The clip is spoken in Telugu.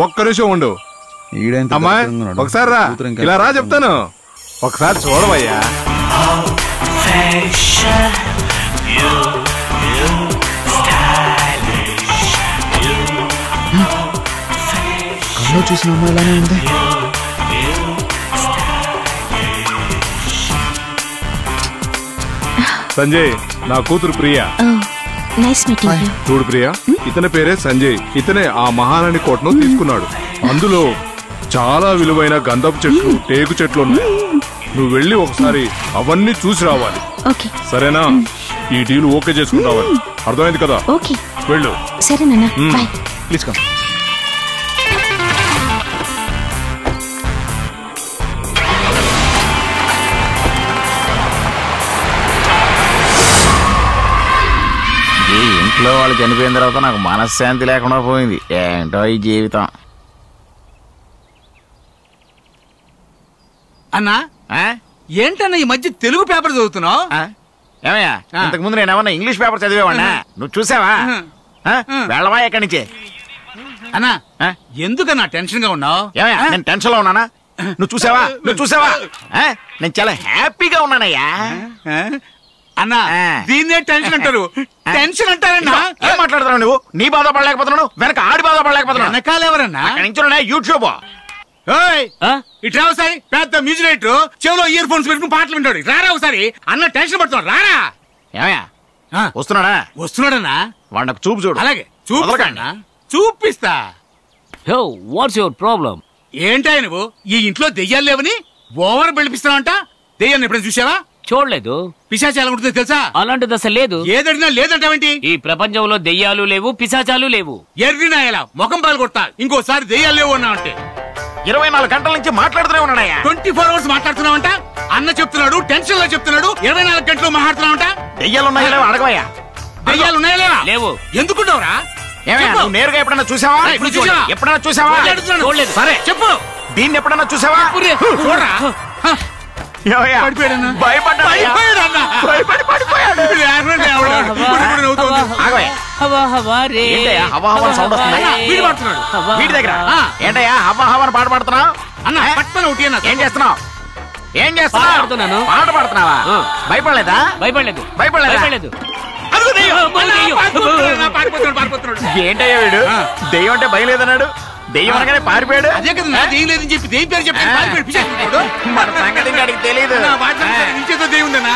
ఒక్క నిమిషం ఉండు. అమ్మా ఒకసారి రా, ఇలా రా చెప్తాను. ఒకసారి చూడవయ్యా. కళ్ళు చూసిన అమ్మాయి ఇలానే ఉంది. సంజయ్, నా కూతురు ప్రియా. చూడు ప్రియా, ఇతని పేరే సంజయ్. ఇతనే ఆ మహారాణి కోటను తీసుకున్నాడు. అందులో చాలా విలువైన గంధపు చెట్లు, టేకు చెట్లు ఉన్నాయి. నువ్వు వెళ్ళి ఒకసారి అవన్నీ చూసి రావాలి, సరేనా? ఈ డీల్ ఓకే చేసుకుని రావాలి, అర్థమైంది కదా? వెళ్ళు. Please come. ఇంట్లో వాళ్ళు చనిపోయిన తర్వాత నాకు మనశ్శాంతి లేకుండా పోయింది. ఏంటో ఈ జీవితం. అన్నా ఏంటన్నా ఈ మధ్య తెలుగు పేపర్ చదువుతున్నావు? ఏమయ్యా, ఇంతకు ముందు నేను ఏమన్నా ఇంగ్లీష్ పేపర్ చదివేవాడినా? నువ్వు చూసావా? వెళ్ళవా ఎక్కడి నుంచి? అన్నా ఎందుకన్నా టెన్షన్ గా ఉన్నావు? ఏమయ్యా, నేను టెన్షన్ లో ఉన్నానా? నువ్వు చూసావా? నువ్వు చూసావా? నేను చాలా హ్యాపీగా ఉన్నానయ్యా. అన్నా దీన్నే టెన్షన్ అంటారు. టెన్షన్ అంటారన్నా. ఏం మాట్లాడుతున్నావు నువ్వు? నీ బాధపడలేకపోతున్నావు, వెనక ఆడి బాధపడలేకపోతున్నావు. వెనకాల ఎవరన్నా? యూట్యూబ్. ఇట్లా ఒకసారి పెద్ద మ్యూజిక్ రైటర్ చెవిలో ఇయర్ ఫోన్స్ పెట్టుకుని పాటలు వింటాడు. రారా ఒకసారి. అన్న టెన్షన్ పడుతున్నాడు, రారా. ఏమయ్యా వస్తున్నాడా? వస్తున్నాడన్నా. వాడికి చూపు చూడు. అలాగే చూపకన్నా, చూపిస్తా. What's your problem? ఏంటా నువ్వు ఈ ఇంట్లో దెయ్యాలు లేవని ఓవర్ పిలిపిస్తున్నావంట? దెయ్యాన్ని ఎప్పుడైనా చూసావా? చూడలేదు. పిశాచాలు ఉంటుందో తెలుసా? అలాంటిది అసలు లేదు. ఏదడినా లేదంటావేంటి? ఈ ప్రపంచంలో దెయ్యాలు లేవు, పిశాచాలు లేవు. ఎర్రినా ఎలా ముఖం పాలు కొడతా. ఇంకోసారి దెయ్యాలు లేవు అన్నా అంటే 24 గంటల నుంచి మాట్లాడుతూనే ఉన్నాడయ్యా. 24 hours మాట్లాడుతున్నావంట. అన్న చెప్తున్నాడు, టెన్షన్ లో చెప్తున్నాడు. 24 గంటలు మాట్లాడుతున్నావంట. దెయ్యాలు ఉన్నాయా లేవా అడగవయ్యా. దెయ్యాలు ఉన్నాయా లేవా? లేవు. ఎందుకుంటావురా? నేరుగా ఎప్పుడన్నా చూసావా? ఎప్పుడన్నా చూసావా? సరే చెప్పు. దీన్ని ఎప్పుడన్నా చూసావా? చూడరా. వీటి దగ్గర ఏంటయ్యా హవా హవా పాట పాడుతున్నావు? అన్న పట్టుకొని ఒకటి అన్న. ఏం చేస్తున్నావు? ఏం చేస్తున్నావు? పాట పాడుతున్నావా? భయపడలేదా? భయపడలేదు. భయపడలేదు. ఏంటయ్యా వీడు దెయ్యం అంటే భయం లేదన్నాడు, దెయ్యం అనగానే పారిపోయాడు. అదే కదా దెయ్యం లేదని చెప్పి దెయ్యం పేరు చెప్పి మన సంగతి అడిగి తెలియదు. దెయ్యం ఉందన్నా.